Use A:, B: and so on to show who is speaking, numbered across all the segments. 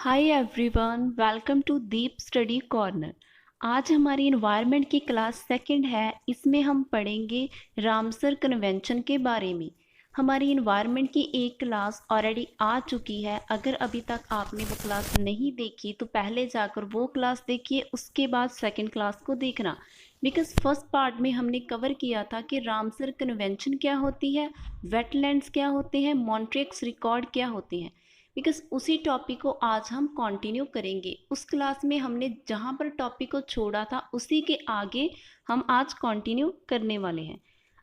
A: Hi everyone, welcome to Deep study corner. आज हमारी environment की क्लास सेकंड है। इसमें हम पढ़ेंगे रामसर कन्वेंशन के बारे में। हमारी इन्वायरमेंट की एक क्लास ऑलरेडी आ चुकी है। अगर अभी तक आपने वो क्लास नहीं देखी तो पहले जाकर वो क्लास देखिए, उसके बाद सेकंड क्लास को देखना। बिकॉज फर्स्ट पार्ट में हमने कवर किया था कि रामसर कन्वेंशन क्या होती है, वेटलैंड्स क्या होते हैं, मॉन्ट्रिक्स रिकॉर्ड क्या होते हैं। बिकॉज उसी टॉपिक को आज हम कंटिन्यू करेंगे। उस क्लास में हमने जहाँ पर टॉपिक को छोड़ा था उसी के आगे हम आज कंटिन्यू करने वाले हैं।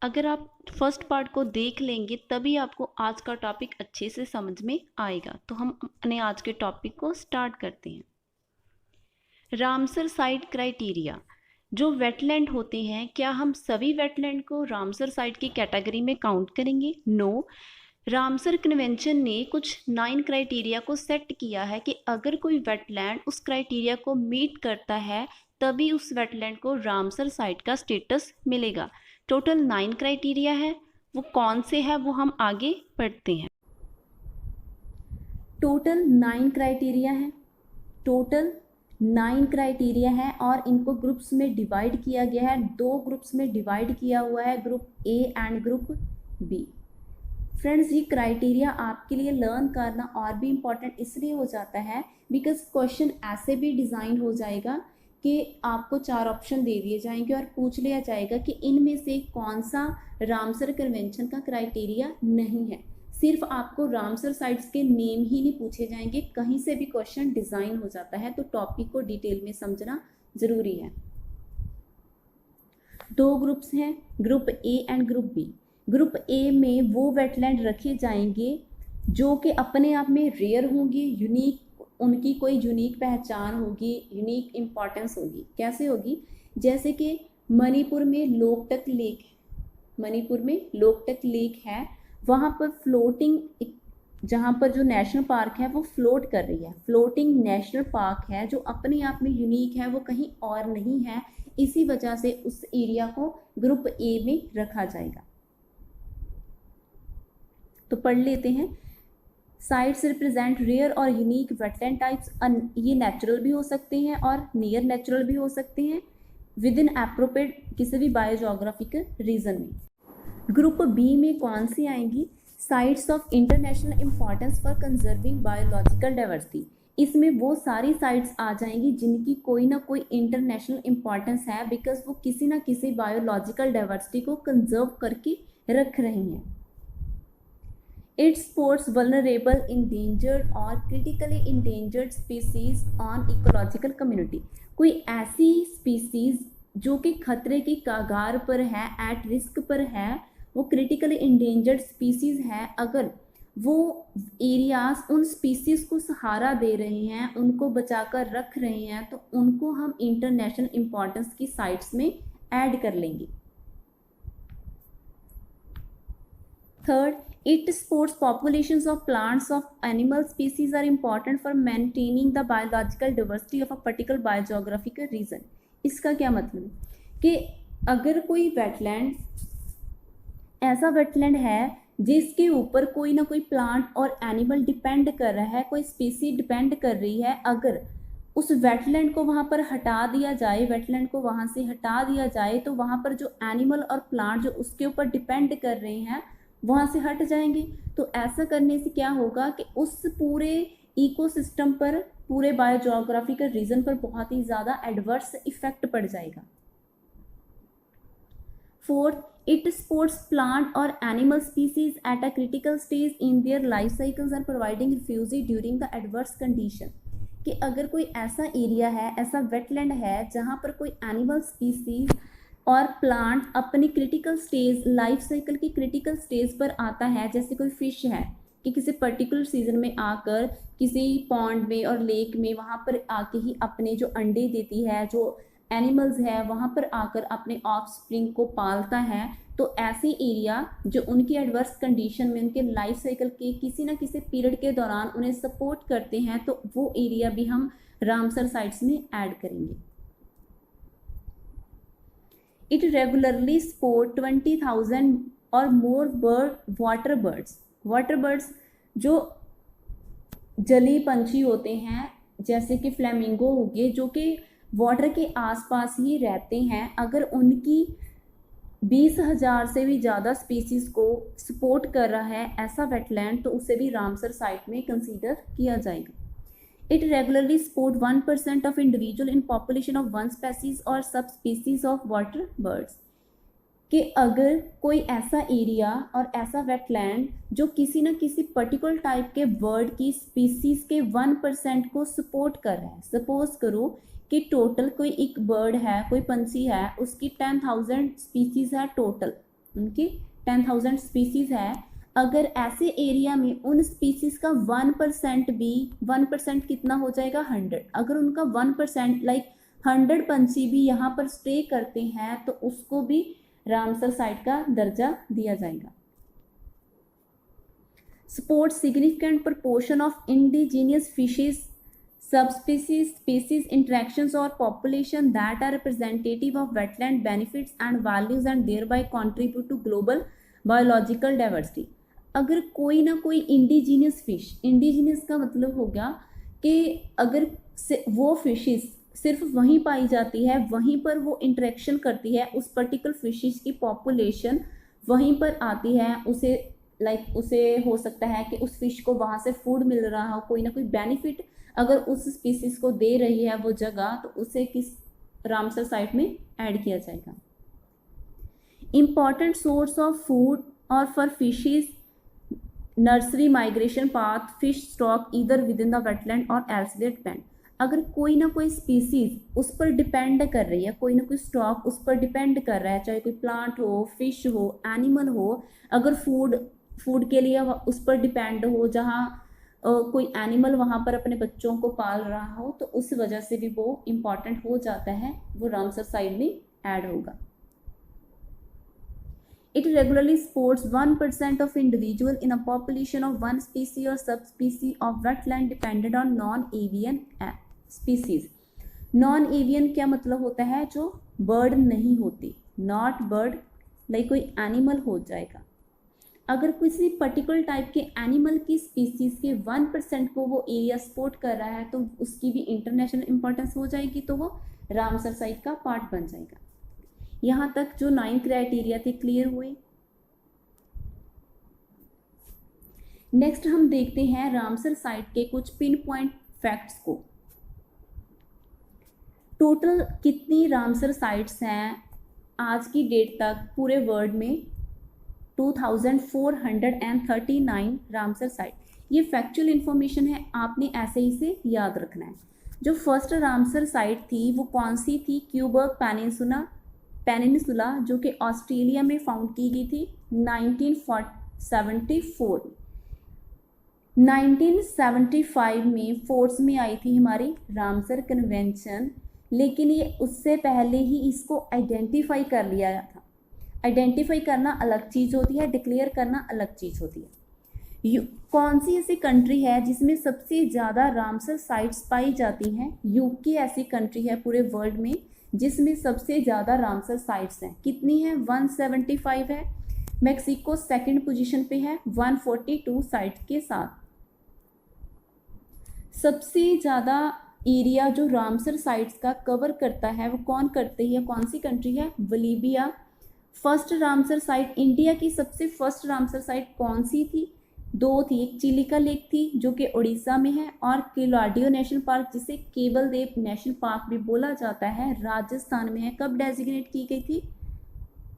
A: अगर आप फर्स्ट पार्ट को देख लेंगे तभी आपको आज का टॉपिक अच्छे से समझ में आएगा। तो हम अपने आज के टॉपिक को स्टार्ट करते हैं। Ramsar site criteria. जो वेटलैंड होते हैं, क्या हम सभी वेटलैंड को रामसर साइट की कैटेगरी में काउंट करेंगे? नो। रामसर कन्वेंशन ने कुछ 9 क्राइटेरिया को सेट किया है कि अगर कोई वेटलैंड उस क्राइटेरिया को मीट करता है तभी उस वेटलैंड को रामसर साइट का स्टेटस मिलेगा। टोटल 9 क्राइटेरिया है। वो कौन से हैं वो हम आगे पढ़ते हैं।
B: टोटल 9 क्राइटेरिया है। टोटल 9 क्राइटेरिया है और इनको ग्रुप्स में डिवाइड किया गया है। 2 ग्रुप्स में डिवाइड किया हुआ है, group A and group B. Friends, ये क्राइटेरिया आपके लिए लर्न करना और भी इम्पॉर्टेंट इसलिए हो जाता है बिकॉज क्वेश्चन ऐसे भी डिज़ाइन हो जाएगा कि आपको 4 ऑप्शन दे दिए जाएंगे और पूछ लिया जाएगा कि इनमें से कौन सा रामसर कन्वेंशन का क्राइटेरिया नहीं है। सिर्फ आपको रामसर साइट्स के नेम ही नहीं पूछे जाएंगे, कहीं से भी क्वेश्चन डिज़ाइन हो जाता है। तो टॉपिक को डिटेल में समझना ज़रूरी है। 2 ग्रुप्स हैं, group A and group B. Group A में वो वेटलैंड रखे जाएंगे जो कि अपने आप में रेयर होंगी, यूनिक, उनकी कोई यूनिक पहचान होगी, यूनिक इम्पॉर्टेंस होगी। कैसे होगी? जैसे कि मणिपुर में लोकटक लेक, मणिपुर में लोकटक लेक है, वहाँ पर फ्लोटिंग, जहाँ पर जो नेशनल पार्क है वो फ्लोट कर रही है, फ्लोटिंग नेशनल पार्क है जो अपने आप में यूनिक है, वो कहीं और नहीं है। इसी वजह से उस एरिया को ग्रुप ए में रखा जाएगा। तो पढ़ लेते हैं। साइट्स रिप्रेजेंट रेयर और यूनिक वेटलैंड टाइप्स। ये नेचुरल भी हो सकते हैं और नियर नेचुरल भी हो सकते हैं विद इन एप्रोप्रिएट किसी भी बायोजोग्राफिकल रीजन में। ग्रुप बी में कौन सी आएंगी? Sites of international importance for conserving biological diversity. इसमें वो सारी साइट्स आ जाएंगी जिनकी कोई ना कोई इंटरनेशनल इंपॉर्टेंस है बिकॉज वो किसी ना किसी बायोलॉजिकल डाइवर्सिटी को कंजर्व करके रख रही हैं। It supports vulnerable, endangered और critically endangered species on ecological community। कोई ऐसी स्पीसीज जो कि खतरे की कगार पर है, एट रिस्क पर है, वो क्रिटिकली इंडेंजर्ड स्पीसीज है, अगर वो एरियाज उन स्पीसीज को सहारा दे रहे हैं, उनको बचाकर रख रहे हैं, तो उनको हम इंटरनेशनल इंपॉर्टेंस की साइट्स में ऐड कर लेंगे। Third, it supports populations of plants of animal species are important for maintaining the biological diversity of a particular biogeographical region। इसका क्या मतलब कि अगर कोई वेटलैंड, ऐसा वेटलैंड है जिसके ऊपर कोई ना कोई प्लांट और एनिमल डिपेंड कर रहा है, कोई स्पीसी डिपेंड कर रही है, अगर उस वेटलैंड को वहाँ पर हटा दिया जाए, वेटलैंड को वहाँ से हटा दिया जाए, तो वहाँ पर जो एनिमल और प्लांट जो उसके ऊपर डिपेंड कर रहे हैं वहाँ से हट जाएंगे। तो ऐसा करने से क्या होगा कि उस पूरे इकोसिस्टम पर, पूरे बायोजियोग्राफिकल रीजन पर बहुत ही ज़्यादा एडवर्स इफेक्ट पड़ जाएगा। फोर्थ, इट सपोर्ट्स प्लांट और animal species at a critical stage in their life cycles or providing refugee during the adverse condition. कि अगर कोई ऐसा एरिया है, ऐसा वेटलैंड है जहाँ पर कोई एनिमल स्पीसीज और प्लांट अपनी क्रिटिकल स्टेज, लाइफ साइकिल की क्रिटिकल स्टेज पर आता है, जैसे कोई फिश है कि किसी पर्टिकुलर सीजन में आकर किसी पॉन्ड में और लेक में वहाँ पर आके ही अपने जो अंडे देती है, जो एनिमल्स है वहाँ पर आकर अपने ऑफ स्प्रिंग को पालता है, तो ऐसे एरिया जो उनकी एडवर्स कंडीशन में, उनके लाइफ साइकिल के किसी न किसी पीरियड के दौरान उन्हें सपोर्ट करते हैं, तो वो एरिया भी हम रामसर साइट्स में ऐड करेंगे। It regularly sport 20,000 और more bird water birds. Water birds जो जलीय पंछी होते हैं जैसे कि फ्लेमिंगो हो गए, जो कि वाटर के आसपास ही रहते हैं, अगर उनकी 20,000 से भी ज़्यादा स्पीसीज़ को सपोर्ट कर रहा है ऐसा वेटलैंड, तो उसे भी रामसर साइट में कंसीडर किया जाएगा। It regularly support 1% of individual in population of one species और sub species of water birds, कि अगर कोई ऐसा एरिया और ऐसा वेटलैंड जो किसी न किसी पर्टिकुलर टाइप के बर्ड की स्पीसीज के 1% को सपोर्ट कर रहा है। सपोज करो कि टोटल कोई एक बर्ड है, कोई पंछी है, उसकी 10,000 स्पीसीज है, टोटल उनकी 10,000 स्पीसीज है। अगर ऐसे एरिया में उन स्पीसीज का 1% भी, 1% कितना हो जाएगा 100, अगर उनका 1% लाइक 100 पंछी भी यहाँ पर स्टे करते हैं तो उसको भी रामसर साइट का दर्जा दिया जाएगा। Support significant proportion of indigenous fishes, subspecies, species interactions or population that are representative of wetland benefits and values and thereby contribute to global biological diversity। अगर कोई ना कोई इंडिजीनियस फिश, इंडिजीनियस का मतलब हो गया कि अगर वो फिशेस सिर्फ वहीं पाई जाती है, वहीं पर वो इंटरेक्शन करती है, उस पर्टिकुलर फिशेस की पॉपुलेशन वहीं पर आती है, उसे हो सकता है कि उस फिश को वहाँ से फूड मिल रहा हो, कोई ना कोई बेनिफिट अगर उस स्पीसीज को दे रही है वो जगह, तो उसे किस रामसर साइट में ऐड किया जाएगा। इम्पॉर्टेंट सोर्स ऑफ फूड और for fishes, nursery, migration path, fish stock either with in the wetland और एल्सवेयर डिपेंड। अगर कोई ना कोई स्पीसीज उस पर डिपेंड कर रही है, कोई ना कोई स्टॉक उस पर डिपेंड कर रहा है, चाहे कोई प्लांट हो, फिश हो, एनिमल हो, अगर फूड के लिए उस पर डिपेंड हो, जहाँ कोई एनिमल वहाँ पर अपने बच्चों को पाल रहा हो, तो उस वजह से भी वो इम्पॉर्टेंट हो जाता है, वो रामसर साइट में ऐड होगा। It regularly supports 1% of individual in a population of one species or subspecies of wetland dependent on non-avian species। non-avian क्या मतलब होता है? जो बर्ड नहीं होती, नॉट बर्ड, लाइक कोई एनिमल हो जाएगा। अगर किसी पर्टिकुलर टाइप के एनिमल की स्पीसीज के 1% को वो एरिया सपोर्ट कर रहा है, तो उसकी भी इंटरनेशनल इंपॉर्टेंस हो जाएगी, तो वो रामसर साइट का पार्ट बन जाएगा। यहाँ तक जो 9 क्राइटेरिया थे क्लियर हुए। नेक्स्ट हम देखते हैं रामसर साइट के कुछ पिन पॉइंट फैक्ट्स को। टोटल कितनी रामसर साइट्स हैं आज की डेट तक पूरे वर्ल्ड में? 2439 रामसर साइट। ये फैक्चुअल इंफॉर्मेशन है, आपने ऐसे ही से याद रखना है। जो फर्स्ट रामसर साइट थी वो कौन सी थी? क्यूबर्ग पेनिनसुला, जो कि ऑस्ट्रेलिया में फाउंड की गई थी 1974। 1975 में फोर्स में आई थी हमारी रामसर कन्वेंशन, लेकिन ये उससे पहले ही इसको आइडेंटिफाई कर लिया था। आइडेंटिफाई करना अलग चीज़ होती है, डिक्लेयर करना अलग चीज़ होती है। कौन सी ऐसी कंट्री है जिसमें सबसे ज़्यादा रामसर साइट्स पाई जाती हैं? यूके ऐसी कंट्री है पूरे वर्ल्ड में जिसमें सबसे ज़्यादा रामसर साइट्स हैं। कितनी है? 175 है। मैक्सिको सेकंड पोजीशन पे है 142 साइट के साथ। सबसे ज़्यादा एरिया जो रामसर साइट्स का कवर करता है वो कौन करती है? कौन सी कंट्री है? Bolivia. First Ramsar site, India की सबसे फर्स्ट रामसर साइट कौन सी थी? 2 थी। एक चिलिका लेक थी जो कि उड़ीसा में है, और किलाडियो नेशनल पार्क, जिसे केवल देव नेशनल पार्क भी बोला जाता है, राजस्थान में है। कब डेजिग्नेट की गई थी?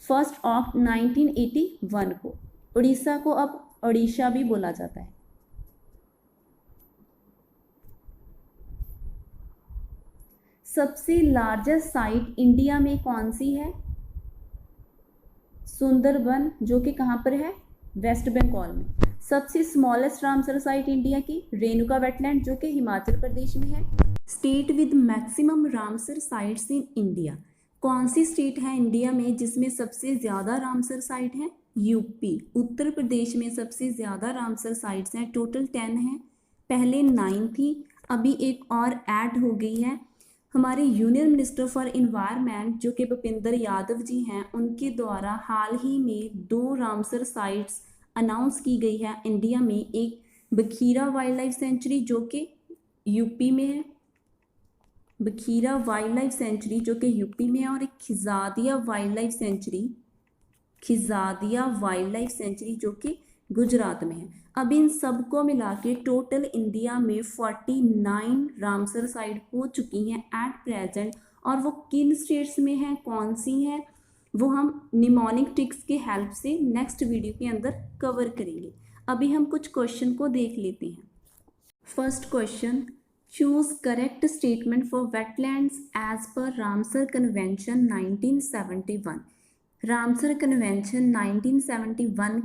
B: 1 अक्टूबर 1981 को। उड़ीसा को अब ओडिशा भी बोला जाता है। सबसे लार्जेस्ट साइट इंडिया में कौन सी है? सुंदरबन, जो कि कहाँ पर है? वेस्ट बंगाल में। सबसे स्मॉलेस्ट रामसर साइट इंडिया की रेणुका वेटलैंड, जो कि हिमाचल प्रदेश में है। State with maximum Ramsar sites in India, कौन सी स्टेट है इंडिया में जिसमें सबसे ज़्यादा रामसर साइट है? यूपी। उत्तर प्रदेश में सबसे ज़्यादा रामसर साइट्स हैं, टोटल 10 हैं। पहले 9 थी, अभी एक और ऐड हो गई है। हमारे यूनियन मिनिस्टर फॉर इन्वायरमेंट जो कि भूपेंद्र यादव जी हैं, उनके द्वारा हाल ही में 2 रामसर साइट्स अनाउंस की गई है इंडिया में। एक बखीरा वाइल्ड लाइफ सेंचुरी जो कि यूपी में है, बखीरा वाइल्ड लाइफ सेंचुरी जो कि यूपी में है, और एक Khijadiya wild life sanctuary, Khijadiya wild life sanctuary जो कि गुजरात में है। अब इन सबको मिला के टोटल इंडिया में 49 रामसर साइट हो चुकी हैं एट प्रेजेंट, और वो किन स्टेट्स में हैं, कौन सी हैं, वो हम निमोनिक ट्रिक्स की हेल्प से नेक्स्ट वीडियो के अंदर कवर करेंगे। अभी हम कुछ क्वेश्चन को देख लेते हैं। First question, choose correct statement for wetlands as per Ramsar convention 1971। Ramsar convention 1971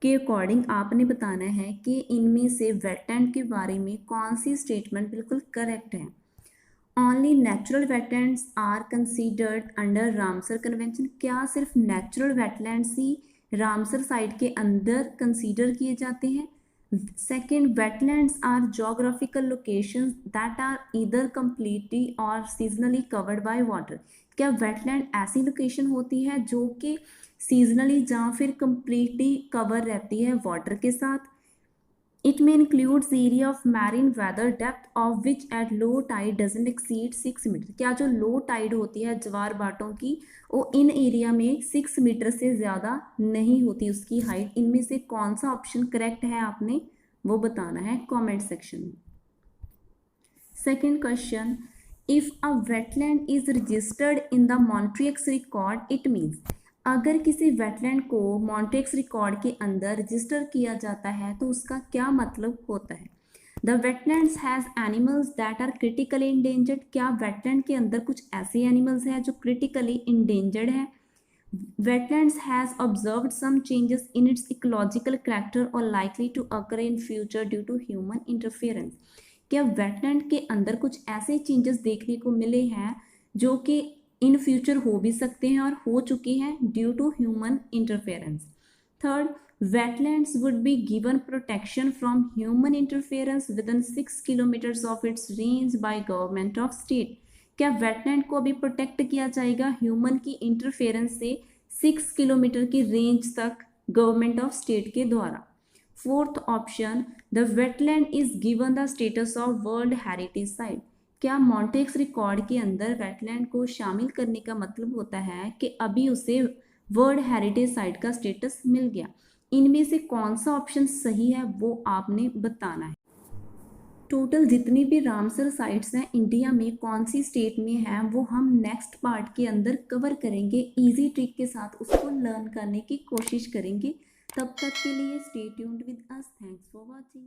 B: के अकॉर्डिंग आपने बताना है कि इनमें से वेटलैंड के बारे में कौन सी स्टेटमेंट बिल्कुल करेक्ट है। Only natural wetlands are considered under Ramsar convention, क्या सिर्फ नेचुरल वेटलैंड्स ही रामसर साइट के अंदर कंसीडर किए जाते हैं। Second, wetlands are geographical locations that are either completely or seasonally covered by water, क्या वेटलैंड ऐसी लोकेशन होती है जो कि सीजनली या फिर कम्प्लीटली कवर रहती है वाटर के साथ। इट में includes area of marine water depth of which at low tide doesn't exceed 6 metre, क्या जो लो टाइड होती है ज्वार बाटों की वो इन एरिया में 6 मीटर से ज़्यादा नहीं होती उसकी हाइट। इनमें से कौन सा ऑप्शन करेक्ट है आपने वो बताना है कमेंट सेक्शन में। Second question, if a wetland is registered in the Montreux record it means, अगर किसी वेटलैंड को मॉन्ट्रियक्स रिकॉर्ड के अंदर रजिस्टर किया जाता है तो उसका क्या मतलब होता है। The wetlands has animals that are critically endangered, क्या वेटलैंड के अंदर कुछ ऐसे एनिमल्स हैं जो क्रिटिकली इंडेंजर्ड हैं। Wetlands has observed some changes in its ecological character और likely to occur in future due to human interference, क्या वेटलैंड के अंदर कुछ ऐसे चेंजेस देखने को मिले हैं जो कि इन फ्यूचर हो भी सकते हैं और हो चुके हैं due to human interference. Third, wetlands would be given protection from human interference within 6 kilometres of its range by government of state, क्या वेटलैंड को अभी प्रोटेक्ट किया जाएगा ह्यूमन की इंटरफेरेंस से 6 किलोमीटर की रेंज तक गवर्नमेंट ऑफ स्टेट के द्वारा। Fourth option, the wetland is given the status of world heritage site, क्या मॉन्ट्रियक्स रिकॉर्ड के अंदर वेटलैंड को शामिल करने का मतलब होता है कि अभी उसे वर्ल्ड हेरिटेज साइट का स्टेटस मिल गया। इनमें से कौन सा ऑप्शन सही है वो आपने बताना है। टोटल जितनी भी रामसर साइट्स हैं इंडिया में कौन सी स्टेट में हैं वो हम नेक्स्ट पार्ट के अंदर कवर करेंगे, इजी ट्रिक के साथ उसको लर्न करने की कोशिश करेंगे। तब तक के लिए stay tuned with us, thanks for watching.